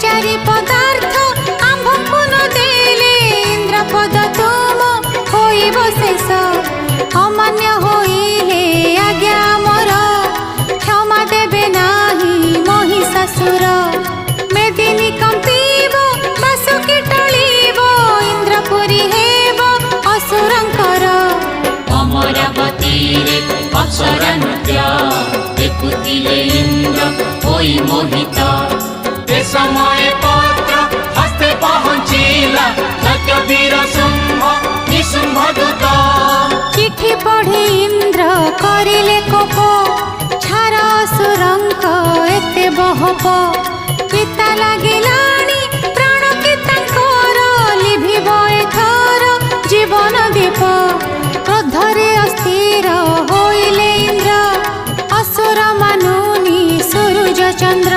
चारि पदार्थ आम्भकु न देले इंद्रपद तुम होइब शेष अमान्य होइले आज्ञा मोर क्षमा देबे नाही महिषासुर मेदिनी कंपीब बासुकी टळीब इंद्रपुरी हेब असुरंकर अमरावती रे अप्सरा नृत्य देखुतिले इंद्र होई मोहित ते समय पत्र हस्ते पहुँचिला सत्यवीर शुंभ निशुंभ दूत चिठी पढ़ी इंद्र करिले कोप छार असुरंक एते बहप पिता लागिलाणी प्राण के तांकर लिभिब एथर जीवन दीप क्रोधरे अस्थिर होइले इंद्र असुर मानुनी सूरज चंद्र